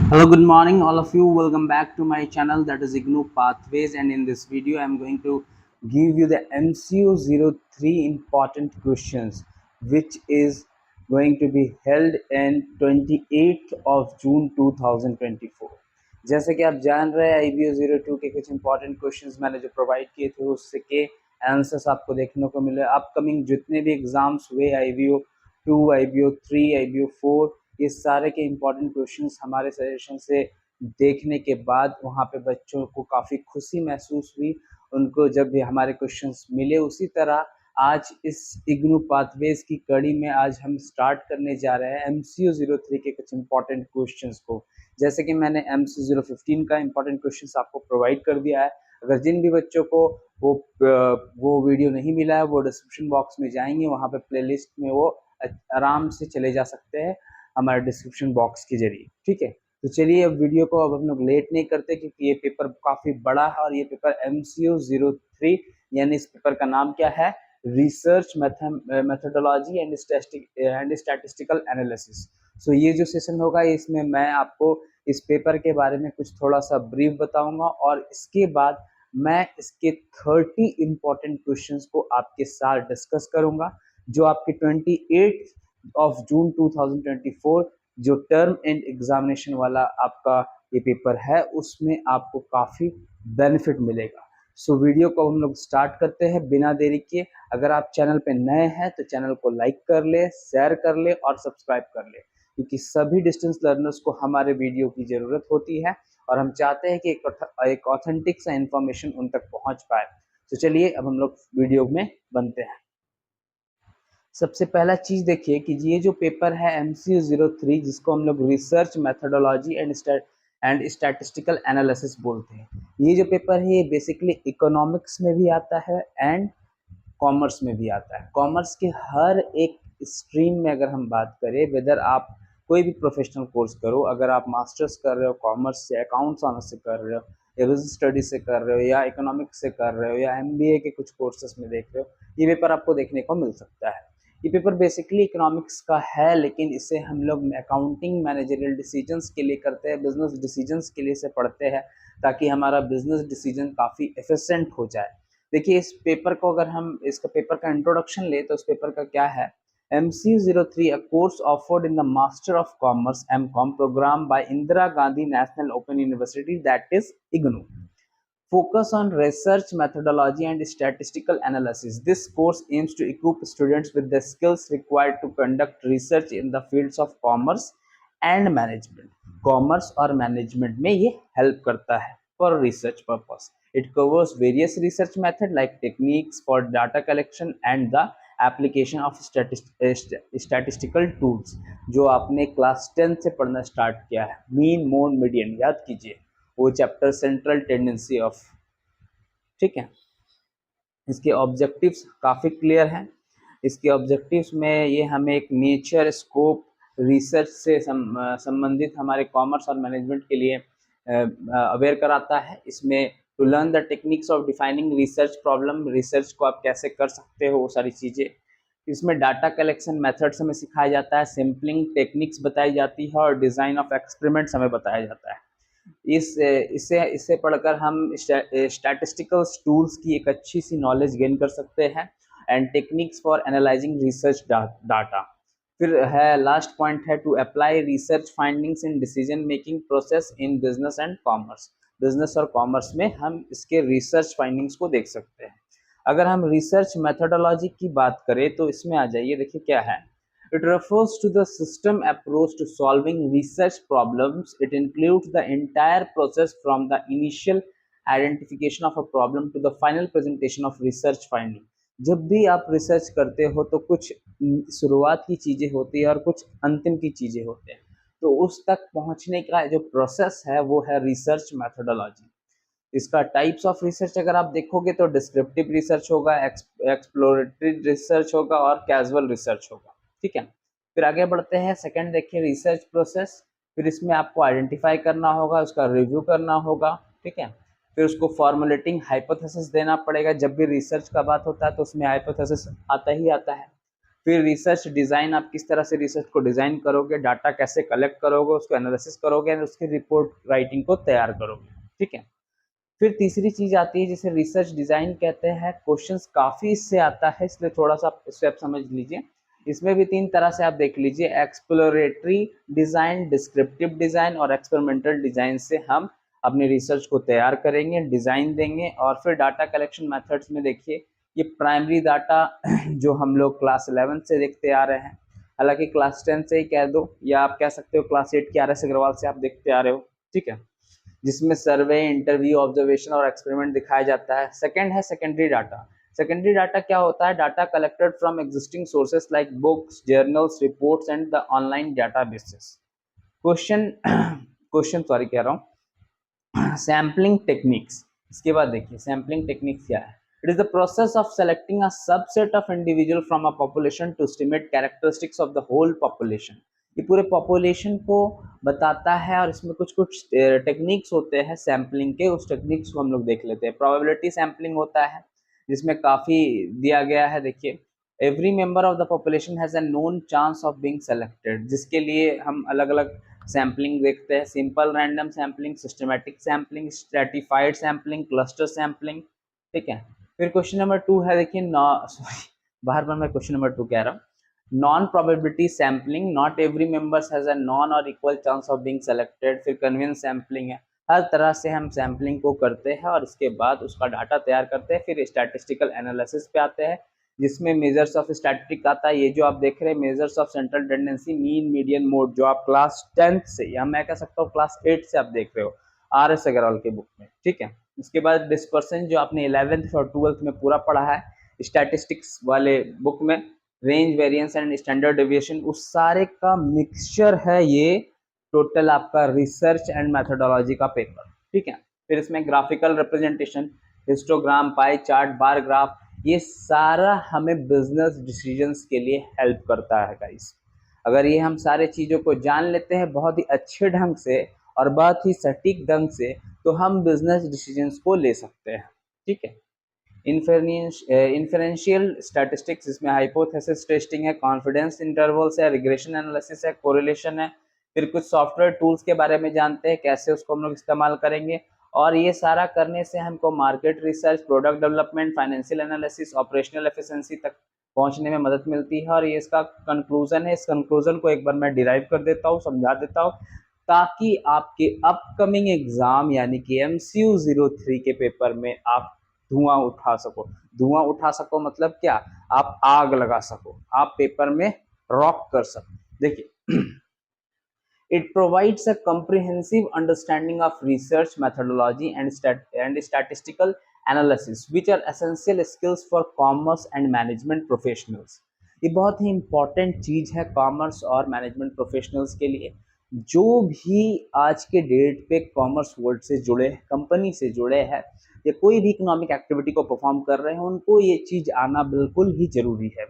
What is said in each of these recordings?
Hello, good morning, all of you. Welcome back to my channel, that is IGNU Pathways. And in this video, I'm going to give you the MCU03 important questions, which is going to be held in 28th of June 2024. जैसे कि आप जान रहे हैं, IBO02 के कुछ important questions मैंने जो प्रोवाइड किए थे उससे के आंसर्स आपको देखने को मिले। अपकमिंग जितने भी एग्जाम्स हुए, IBO2, IBO3, IBO4, ये सारे के इम्पोर्टेंट क्वेश्चंस हमारे सजेशन से देखने के बाद वहाँ पे बच्चों को काफ़ी खुशी महसूस हुई उनको जब भी हमारे क्वेश्चंस मिले। उसी तरह आज इस इग्नू पाथवेज की कड़ी में आज हम स्टार्ट करने जा रहे हैं MCU03 के कुछ इम्पोर्टेंट क्वेश्चंस को। जैसे कि मैंने MCU015 का इम्पोर्टेंट क्वेश्चंस आपको प्रोवाइड कर दिया है। अगर जिन भी बच्चों को वो वीडियो नहीं मिला है, वो डिस्क्रिप्शन बॉक्स में जाएंगे, वहाँ पे प्लेलिस्ट में वो आराम से चले जा सकते हैं हमारे डिस्क्रिप्शन बॉक्स के जरिए। ठीक है, तो चलिए अब वीडियो को अब हम लोग लेट नहीं करते, क्योंकि ये पेपर काफ़ी बड़ा है और ये पेपर MCU03 यानी इस पेपर का नाम क्या है, research methodology and statistical analysis. So ये जो सेशन होगा इसमें मैं आपको इस पेपर के बारे में कुछ थोड़ा सा ब्रीफ बताऊंगा और इसके बाद मैं इसके 30 इंपॉर्टेंट क्वेश्चंस को आपके साथ डिस्कस करूंगा, जो आपके 28 ऑफ जून 2024 जो टर्म एंड एग्जामिनेशन वाला आपका ये पेपर है उसमें आपको काफ़ी बेनिफिट मिलेगा। सो वीडियो को हम लोग स्टार्ट करते हैं बिना देरी के। अगर आप चैनल पे नए हैं तो चैनल को लाइक कर ले, शेयर कर ले और सब्सक्राइब कर ले, क्योंकि सभी डिस्टेंस लर्नर्स को हमारे वीडियो की ज़रूरत होती है और हम चाहते हैं कि एक ऑथेंटिक सा इंफॉर्मेशन उन तक पहुंच पाए। तो चलिए अब हम लोग वीडियो में बनते हैं। सबसे पहला चीज देखिए कि ये जो पेपर है MCU03, जिसको हम लोग research methodology and statistical analysis बोलते हैं, ये जो पेपर है ये बेसिकली इकोनॉमिक्स में भी आता है एंड कॉमर्स में भी आता है। कॉमर्स के हर एक स्ट्रीम में अगर हम बात करें, वेदर आप कोई भी प्रोफेशनल कोर्स करो, अगर आप मास्टर्स कर रहे हो कॉमर्स से, अकाउंट्स ऑनर्स से कर रहे हो, या बिजनेस स्टडीज से कर रहे हो, या इकोनॉमिक्स से कर रहे हो, या MBA के कुछ कोर्सेस में देख रहे हो, ये पेपर आपको देखने को मिल सकता है। ये पेपर बेसिकली इकोनॉमिक्स का है, लेकिन इसे हम लोग अकाउंटिंग मैनेजरियल डिसीजंस के लिए करते हैं, बिजनेस डिसीजंस के लिए इसे पढ़ते हैं, ताकि हमारा बिजनेस डिसीजन काफ़ी एफिशिएंट हो जाए। देखिए इस पेपर को अगर हम इसका पेपर का इंट्रोडक्शन ले तो इस पेपर का क्या है, MCU03, a course offered in the Master of Commerce (MCOM) program by Indira Gandhi National Open University, that is IGNOU. Focus on research methodology and statistical analysis. This course aims to equip students with the skills required to conduct research in the fields of commerce and management. Commerce और management में ये help करता है for research purpose. It covers various research methods like techniques for data collection and the application of statistical tools, जो आपने class 10 से पढ़ना start किया है। मीन, मोड, मीडियन याद कीजिए, वो चैप्टर सेंट्रल टेंडेंसी ऑफ। ठीक है, इसके ऑब्जेक्टिव्स काफ़ी क्लियर हैं। इसके ऑब्जेक्टिव्स में ये हमें एक नेचर, स्कोप, रिसर्च से संबंधित हमारे कॉमर्स और मैनेजमेंट के लिए अवेयर कराता है। इसमें to learn the techniques of defining research problem, research को आप कैसे कर सकते हो वो सारी चीज़ें। इसमें डाटा कलेक्शन मेथड्स हमें सिखाया जाता है, सैम्पलिंग टेक्निक्स बताई जाती है और डिज़ाइन ऑफ एक्सपेरिमेंट्स हमें बताया जाता है। इससे पढ़कर हम स्टैटिस्टिकल टूल्स की एक अच्छी सी नॉलेज गेन कर सकते हैं and techniques for analysing research data. फिर है लास्ट पॉइंट है to apply research findings in decision making process in business and commerce. Business और कॉमर्स में हम इसके रिसर्च फाइंडिंग्स को देख सकते हैं। अगर हम रिसर्च मेथोडोलॉजी की बात करें तो इसमें आ जाइए, देखिए क्या है। It refers to the system approach to solving research problems. It includes the entire process from the initial identification of a problem to the final presentation of research finding. जब भी आप रिसर्च करते हो तो कुछ शुरुआत की चीज़ें होती है और कुछ अंतिम की चीज़ें होते हैं, तो उस तक पहुंचने का जो प्रोसेस है वो है रिसर्च मेथोडोलॉजी। इसका टाइप्स ऑफ रिसर्च अगर आप देखोगे तो डिस्क्रिप्टिव रिसर्च होगा, एक्सप्लोरेटरी रिसर्च होगा और कैजुअल रिसर्च होगा। ठीक है, फिर आगे बढ़ते हैं। सेकंड देखिए रिसर्च प्रोसेस। फिर इसमें आपको आइडेंटिफाई करना होगा, उसका रिव्यू करना होगा। ठीक है, फिर उसको फॉर्मुलेटिंग हाइपोथेसिस देना पड़ेगा। जब भी रिसर्च का बात होता है तो उसमें हाइपोथेसिस आता ही आता है। फिर रिसर्च डिज़ाइन, आप किस तरह से रिसर्च को डिज़ाइन करोगे, डाटा कैसे कलेक्ट करोगे, उसको एनालिसिस करोगे और उसकी रिपोर्ट राइटिंग को तैयार करोगे, ठीक है। फिर तीसरी चीज़ आती है जिसे रिसर्च डिज़ाइन कहते हैं। क्वेश्चंस काफ़ी इससे आता है, इसलिए थोड़ा सा इसे आप समझ लीजिए। इसमें भी तीन तरह से आप देख लीजिए, एक्सप्लोरेटरी डिज़ाइन, डिस्क्रिप्टिव डिज़ाइन और एक्सपेरिमेंटल डिज़ाइन से हम अपने रिसर्च को तैयार करेंगे, डिज़ाइन देंगे। और फिर डाटा कलेक्शन मेथड्स में देखिए, ये प्राइमरी डाटा जो हम लोग क्लास 11 से देखते आ रहे हैं, हालांकि क्लास 10 से ही कह दो या आप कह सकते हो क्लास 8 के RS अग्रवाल से आप देखते आ रहे हो, ठीक है, जिसमें सर्वे, इंटरव्यू, ऑब्जर्वेशन और एक्सपेरिमेंट दिखाया जाता है। सेकंड है सेकेंडरी डाटा। सेकेंडरी डाटा क्या होता है? Data collected from existing sources like books, journals, reports and the online databases. Question question sorry कह रहा हूँ, सैम्पलिंग टेक्निक्स। इसके बाद देखिए सैम्पलिंग टेक्निक्स क्या है। It is the process of selecting a subset of individual from a population to estimate characteristics of the whole population. ये पूरे पॉपुलेशन को बताता है और इसमें कुछ कुछ टेक्निक्स होते हैं सैम्पलिंग के, उस टेक्निक्स को हम लोग देख लेते हैं। प्रोबेबिलिटी सैम्पलिंग होता है जिसमें काफ़ी दिया गया है। देखिए, every member of the population has a known chance of being selected, जिसके लिए हम अलग अलग सैम्पलिंग देखते हैं। Simple random sampling, systematic sampling, stratified sampling, cluster sampling, ठीक है। फिर क्वेश्चन नंबर 2 है, देखिए सॉरी बार बार मैं क्वेश्चन नंबर 2 कह रहा हूँ। Non probability sampling, not every members has a non और equal chance of being selected. फिर कन्वेंस सैम्पलिंग है, हर तरह से हम सैम्पलिंग को करते हैं और इसके बाद उसका डाटा तैयार करते हैं। फिर स्टैटिस्टिकल एनालिसिस पे आते हैं जिसमें मेजर्स ऑफ स्टैटिस्टिक आता है। ये जो आप देख रहे हैं measures of central tendency, mean, median, mode, जो आप क्लास 10th से या मैं कह सकता हूँ क्लास 8 से आप देख रहे हो RS अग्रवाल के बुक में, ठीक है। उसके बाद डिस्पर्सन जो आपने 11th और 12th में पूरा पढ़ा है स्टैटिस्टिक्स वाले बुक में, range, variance and standard deviation, उस सारे का मिक्सचर है ये टोटल आपका रिसर्च एंड मेथोडोलॉजी का पेपर, ठीक है। फिर इसमें graphical representation, histogram, pie chart, bar graph, ये सारा हमें बिजनेस डिसीजंस के लिए हेल्प करता है गाइस। अगर ये हम सारे चीज़ों को जान लेते हैं बहुत ही अच्छे ढंग से और बहुत ही सटीक ढंग से, तो हम बिजनेस डिसीजंस को ले सकते हैं, ठीक है। इन्फरेंशियल स्टैटिस्टिक्स, इसमें हाइपोथेसिस टेस्टिंग है, कॉन्फिडेंस इंटरवल्स है, रिग्रेशन एनालिसिस है, कोरिलेशन है। फिर कुछ सॉफ्टवेयर टूल्स के बारे में जानते हैं, कैसे उसको हम लोग इस्तेमाल करेंगे। और ये सारा करने से हमको market research, product development, financial analysis, operational efficiency तक पहुंचने में मदद मिलती है। और ये इसका कंक्लूजन है। इस कंक्लूजन को एक बार मैं डिराइव कर देता हूँ, समझा देता हूँ, ताकि आपके अपकमिंग एग्जाम यानी कि MCU03 के पेपर में आप धुआं उठा सको। धुआं उठा सको मतलब क्या? आप आग लगा सको, आप पेपर में रॉक कर सको। देखिए, it provides a comprehensive understanding of research methodology and statistical analysis, which are essential skills for commerce and management professionals. ये बहुत ही इम्पॉर्टेंट चीज़ है कॉमर्स और मैनेजमेंट प्रोफेशनल्स के लिए। जो भी आज के डेट पे कॉमर्स वर्ल्ड से जुड़े, कंपनी से जुड़े हैं या कोई भी इकोनॉमिक एक्टिविटी को परफॉर्म कर रहे हैं, उनको ये चीज़ आना बिल्कुल ही जरूरी है।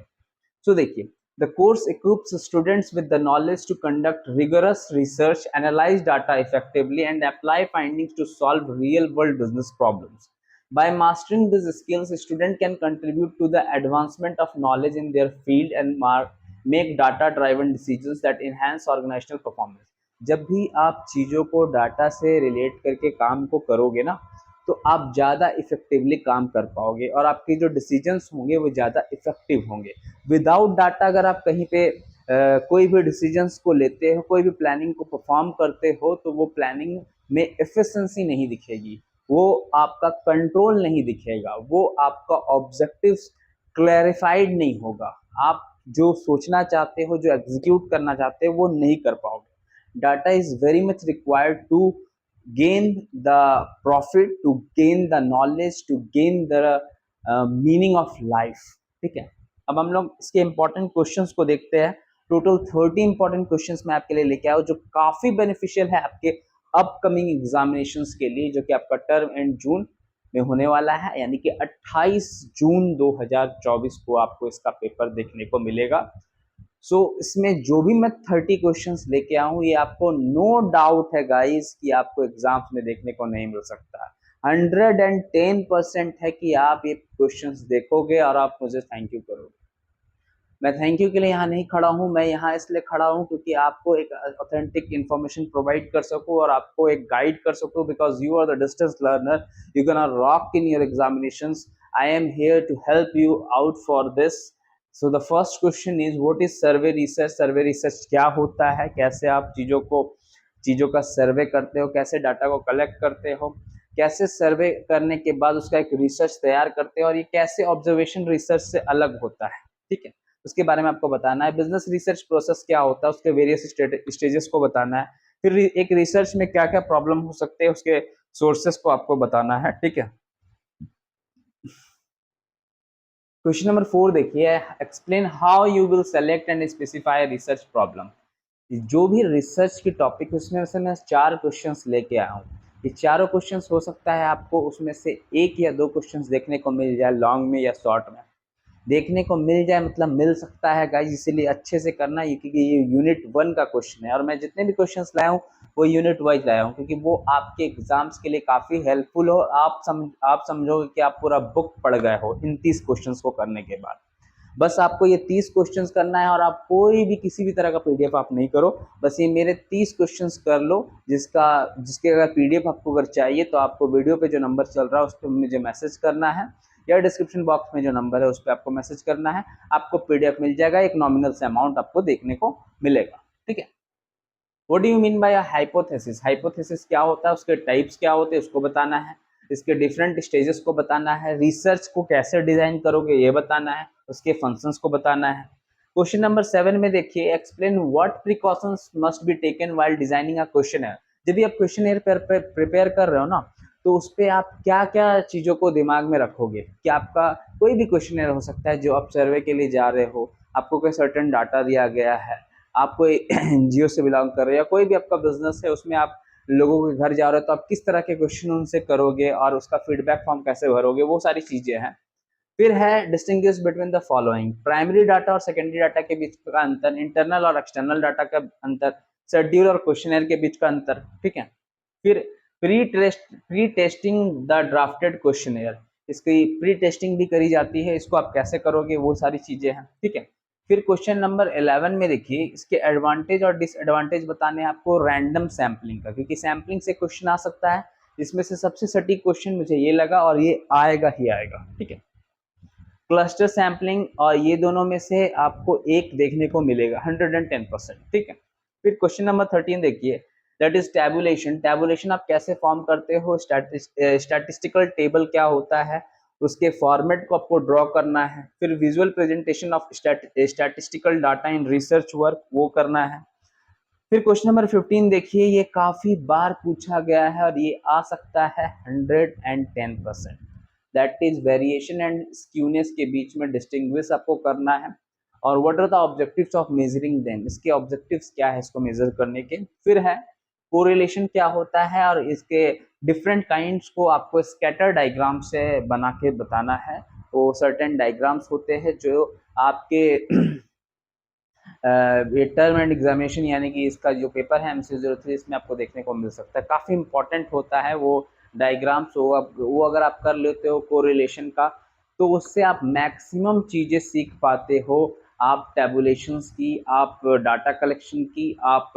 So देखिए, the course equips students with the knowledge to conduct rigorous research, analyze data effectively, and apply findings to solve real-world business problems. By mastering these skills, a student can contribute to the advancement of knowledge in their field and make data-driven decisions that enhance organizational performance. जब भी आप चीज़ों को data से relate करके काम को करोगे ना, तो आप ज़्यादा इफेक्टिवली काम कर पाओगे और आपके जो डिसीजंस होंगे वो ज़्यादा इफेक्टिव होंगे। विदाउट डाटा अगर आप कहीं पे कोई भी डिसीजंस को लेते हो, कोई भी प्लानिंग को परफॉर्म करते हो, तो वो प्लानिंग में एफिशिएंसी नहीं दिखेगी, वो आपका कंट्रोल नहीं दिखेगा, वो आपका ऑब्जेक्टिव क्लैरिफाइड नहीं होगा। आप जो सोचना चाहते हो, जो एग्जीक्यूट करना चाहते हो, वो नहीं कर पाओगे। Data is very much required to gain the profit, to gain the knowledge, to gain the meaning of life, ठीक है। अब हम लोग इसके इंपॉर्टेंट क्वेश्चंस को देखते हैं। टोटल 30 इंपॉर्टेंट क्वेश्चंस मैं आपके लिए लेके आया हूँ जो काफी बेनिफिशियल है आपके अपकमिंग एग्जामिनेशंस के लिए, जो कि आपका टर्म एंड जून में होने वाला है, यानी कि 28 जून 2024 को आपको इसका पेपर देखने को मिलेगा। इसमें जो भी मैं 30 क्वेश्चंस लेके आऊँ, ये आपको नो डाउट है गाइस कि आपको एग्जाम्स में देखने को नहीं मिल सकता। 110% है कि आप ये क्वेश्चंस देखोगे और आप मुझे थैंक यू करोगे। मैं थैंक यू के लिए यहाँ नहीं खड़ा हूँ, मैं यहाँ इसलिए खड़ा हूँ क्योंकि आपको एक ऑथेंटिक इन्फॉर्मेशन प्रोवाइड कर सकूँ और आपको एक गाइड कर सकूँ, because you are the distance learner, you can rock in your examinations. I am here to help you out for this. So the first question is what is survey research? Survey research क्या होता है, कैसे आप चीज़ों का सर्वे करते हो, कैसे डाटा को कलेक्ट करते हो, कैसे सर्वे करने के बाद उसका एक रिसर्च तैयार करते हो, और ये कैसे ऑब्जर्वेशन रिसर्च से अलग होता है, ठीक है, उसके बारे में आपको बताना है। बिजनेस रिसर्च प्रोसेस क्या होता है, उसके वेरियस स्टेजेस को बताना है। फिर एक रिसर्च में क्या क्या प्रॉब्लम हो सकते हैं, उसके सोर्सेस को आपको बताना है, ठीक है। क्वेश्चन नंबर 4 देखिए, explain how you will select and specify research problem. जो भी रिसर्च की टॉपिक उसमें से मैं 4 क्वेश्चंस लेके आया हूँ। ये चारों क्वेश्चंस हो सकता है आपको उसमें से 1 या 2 क्वेश्चंस देखने को मिल जाए, लॉन्ग में या शॉर्ट में देखने को मिल जाए, मतलब मिल सकता है गाइस, इसीलिए अच्छे से करना है क्योंकि ये यूनिट 1 का क्वेश्चन है और मैं जितने भी क्वेश्चंस लाया हूँ वो यूनिट वाइज लाया हूँ क्योंकि वो आपके एग्जाम्स के लिए काफ़ी हेल्पफुल हो। आप समझोगे कि आप पूरा बुक पढ़ गए हो इन 30 क्वेश्चंस को करने के बाद। बस आपको ये 30 क्वेश्चंस करना है और आप कोई भी किसी भी तरह का पीडीएफ आप नहीं करो, बस ये मेरे 30 क्वेश्चंस कर लो। जिसके अगर पीडीएफ आपको अगर चाहिए तो आपको वीडियो पे जो नंबर चल रहा है उस पर मुझे मैसेज करना है या डिस्क्रिप्शन बॉक्स में जो नंबर है उस पर आपको मैसेज करना है, आपको पीडीएफ मिल जाएगा, एक नॉमिनल से अमाउंट आपको देखने को मिलेगा, ठीक है। What do you mean by hypothesis? Hypothesis क्या होता है, उसके टाइप्स क्या होते हैं उसको बताना है, इसके डिफरेंट स्टेजेस को बताना है, रिसर्च को कैसे डिजाइन करोगे ये बताना है, उसके फंक्शंस को बताना है। क्वेश्चन नंबर 7 में देखिए, explain what precautions must be taken while designing a questionnaire. जब भी आप क्वेश्चनर प्रिपेयर कर रहे हो ना तो उस पर आप क्या क्या चीज़ों को दिमाग में रखोगे कि आपका कोई भी क्वेश्चनर हो सकता है जो आप सर्वे के लिए जा रहे हो, आपको कोई सर्टेन डाटा दिया गया है, आप कोई एनजीओ से बिलोंग कर रहे हो या कोई भी आपका बिजनेस है उसमें आप लोगों के घर जा रहे हो, तो आप किस तरह के क्वेश्चन उनसे करोगे और उसका फीडबैक फॉर्म कैसे भरोगे, वो सारी चीजें हैं। फिर है distinguish between the following, primary data और सेकेंडरी डाटा के बीच का अंतर, इंटरनल और एक्सटर्नल डाटा का अंतर, शेड्यूल और क्वेश्चनर के बीच का अंतर, ठीक है। फिर pre testing the drafted questionnaire, इसकी प्री टेस्टिंग भी करी जाती है, इसको आप कैसे करोगे वो सारी चीजें हैं, ठीक है। फिर क्वेश्चन नंबर 11 में देखिए, इसके एडवांटेज और डिसएडवांटेज बताने हैं आपको रैंडम सैम्पलिंग का, क्योंकि सैम्पलिंग से क्वेश्चन आ सकता है, इसमें से सबसे सटीक क्वेश्चन मुझे ये लगा और ये आएगा ही आएगा, ठीक है। क्लस्टर सैम्पलिंग और ये दोनों में से आपको एक देखने को मिलेगा 110%, ठीक है। फिर क्वेश्चन नंबर 13 देखिए, दैट इज टैबुलेशन। टैबुलेशन आप कैसे फॉर्म करते हो, स्टैटिस्टिकल टेबल क्या होता है, उसके फॉर्मेट को आपको ड्रॉ करना है। फिर visual presentation of statistical data in research work, वो करना है। फिर क्वेश्चन नंबर 15 देखिए, ये काफी बार पूछा गया है और ये आ सकता है 110%, that is variation and skewness के बीच में डिस्टिंग्विश आपको करना है। और what are the objectives of measuring them, इसके ऑब्जेक्टिव्स क्या है इसको मेजर करने के। फिर है कोरिलेशन क्या होता है और इसके डिफरेंट काइंड्स को आपको स्कैटर डायग्राम से बना के बताना है। वो सर्टेन डायग्राम्स होते हैं जो आपके ये टर्म एंड एग्जामिनेशन यानी कि इसका जो पेपर है MC03 इसमें आपको देखने को मिल सकता है, काफ़ी इंपॉर्टेंट होता है वो डायग्राम्स। वो अगर आप कर लेते हो कोरिलेशन का तो उससे आप मैक्सिमम चीज़ें सीख पाते हो, आप टैबुलेशंस की, आप डाटा कलेक्शन की, आप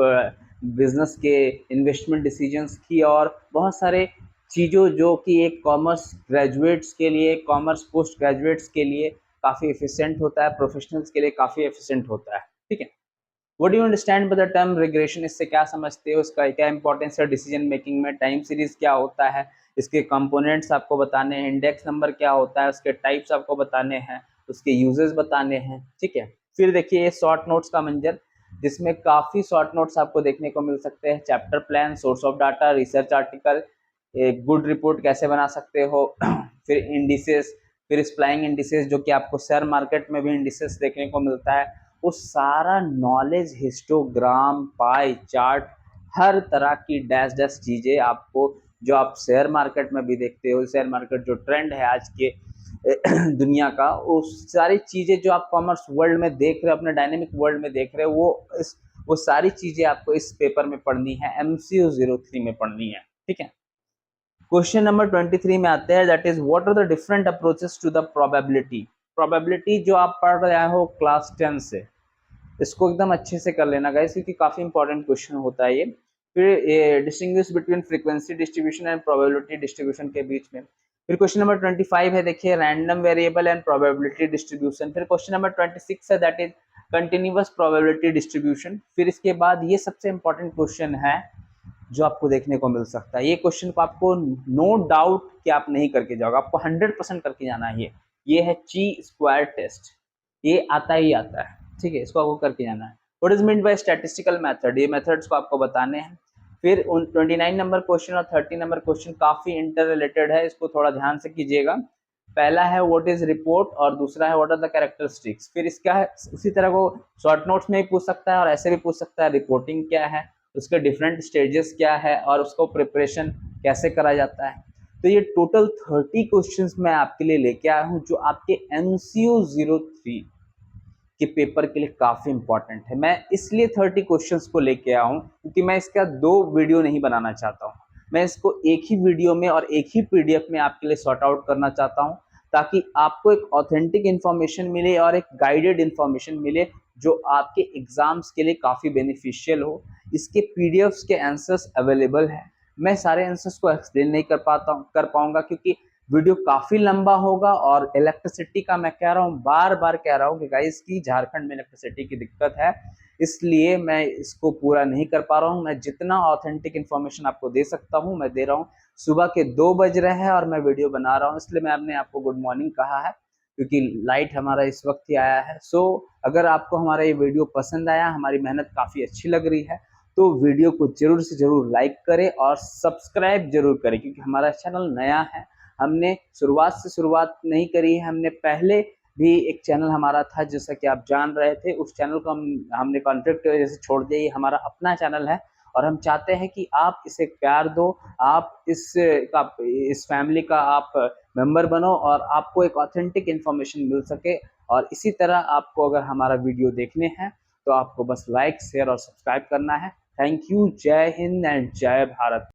बिजनेस के इन्वेस्टमेंट डिसीजंस की और बहुत सारे चीज़ों जो कि एक कॉमर्स ग्रेजुएट्स के लिए, कॉमर्स पोस्ट ग्रेजुएट्स के लिए काफ़ी एफिशिएंट होता है, प्रोफेशनल्स के लिए काफ़ी एफिशिएंट होता है, ठीक है। What do you understand by the term regression, इससे क्या समझते हो, इसका क्या इंपॉर्टेंस है डिसीजन मेकिंग में, टाइम सीरीज क्या होता है, इसके कंपोनेंट्स आपको बताने हैं, इंडेक्स नंबर क्या होता है, उसके टाइप्स आपको बताने हैं, उसके यूजेस बताने हैं, ठीक है। फिर देखिए ये शॉर्ट नोट्स का मंजर, जिसमें काफ़ी शॉर्ट नोट्स आपको देखने को मिल सकते हैं, chapter plan, source of data, research article, एक गुड रिपोर्ट कैसे बना सकते हो फिर इंडिसेस, फिर स्प्लाइंग इंडिसेस जो कि आपको शेयर मार्केट में भी इंडिसेस देखने को मिलता है, वो सारा नॉलेज, हिस्टोग्राम, पाई चार्ट, हर तरह की डैश डैश चीज़ें आपको जो आप शेयर मार्केट में भी देखते हो, शेयर मार्केट जो ट्रेंड है आज के दुनिया का, वो सारी चीज़ें जो आप कॉमर्स वर्ल्ड में देख रहे हो, अपने डायनेमिक वर्ल्ड में देख रहे हो, वो सारी चीज़ें आपको इस पेपर में पढ़नी है, MC03 में पढ़नी है, ठीक है। क्वेश्चन नंबर 23 में आते हैं, that is what are the different approaches to the probability. Probability जो आप पढ़ रहे हो क्लास 10 से, इसको एकदम अच्छे से कर लेना गाइस, क्योंकि काफी इंपॉर्टेंट क्वेश्चन होता है ये। फिर ये distinguish between frequency distribution and probability distribution के बीच में। फिर क्वेश्चन नंबर 25 है, देखिए random variable and probability distribution. फिर क्वेश्चन नंबर 26 है, that is continuous probability distribution. फिर इसके बाद ये सबसे इंपॉर्टेंट क्वेश्चन है जो आपको देखने को मिल सकता है। ये क्वेश्चन को आपको नो डाउट कि आप नहीं करके जाओगे, आपको 100% करके जाना है। ये है ची स्क्वायर टेस्ट, ये आता ही आता है, ठीक है, इसको आपको करके जाना है। What is mean by statistical method, ये मेथड्स को आपको बताने हैं। फिर 29 नंबर क्वेश्चन और 30 नंबर क्वेश्चन काफी इंटर रिलेटेड है, इसको थोड़ा ध्यान से कीजिएगा। पहला है व्हाट इज रिपोर्ट और दूसरा है व्हाट आर द कैरेक्टरिस्टिक्स। फिर इसका है उसी तरह को शॉर्ट नोट्स में भी पूछ सकता है और ऐसे भी पूछ सकता है रिपोर्टिंग क्या है, उसके डिफरेंट स्टेजेस क्या है और उसको प्रिपरेशन कैसे करा जाता है। तो ये टोटल 30 क्वेश्चंस मैं आपके लिए लेके आया हूँ जो आपके MCU 03 के पेपर के लिए काफी इंपॉर्टेंट है। मैं इसलिए 30 क्वेश्चंस को लेके आया हूँ क्योंकि मैं इसका 2 वीडियो नहीं बनाना चाहता हूँ, मैं इसको एक ही वीडियो में और एक ही PDF में आपके लिए सॉर्ट आउट करना चाहता हूँ, ताकि आपको एक ऑथेंटिक इन्फॉर्मेशन मिले और एक गाइडेड इन्फॉर्मेशन मिले जो आपके एग्जाम्स के लिए काफी बेनिफिशियल हो। इसके PDFs के आंसर्स अवेलेबल है। मैं सारे आंसर्स को एक्सप्लेन नहीं कर पाऊंगा क्योंकि वीडियो काफी लंबा होगा। और इलेक्ट्रिसिटी का मैं कह रहा हूँ, बार बार कह रहा हूँ कि गाइस की झारखंड में इलेक्ट्रिसिटी की दिक्कत है, इसलिए मैं इसको पूरा नहीं कर पा रहा हूँ। मैं जितना ऑथेंटिक इन्फॉर्मेशन आपको दे सकता हूँ मैं दे रहा हूँ। सुबह के 2 बज रहे हैं और मैं वीडियो बना रहा हूँ, इसलिए मैंने आपको गुड मॉर्निंग कहा है क्योंकि लाइट हमारा इस वक्त ही आया है। सो अगर आपको हमारा ये वीडियो पसंद आया, हमारी मेहनत काफी अच्छी लग रही है, तो वीडियो को जरूर से जरूर लाइक करें और सब्सक्राइब जरूर करें, क्योंकि हमारा चैनल नया है। हमने शुरुआत से शुरुआत नहीं करी है, हमने पहले भी एक चैनल हमारा था जैसा कि आप जान रहे थे, उस चैनल को हमने कॉन्ट्रैक्ट की वजह से छोड़ दिया। ये हमारा अपना चैनल है और हम चाहते हैं कि आप इसे प्यार दो, आप इस फैमिली का आप मेंबर बनो और आपको एक ऑथेंटिक इन्फॉर्मेशन मिल सके। और इसी तरह आपको अगर हमारा वीडियो देखने हैं तो आपको बस लाइक शेयर और सब्सक्राइब करना है। थैंक यू, जय हिंद एंड जय भारत।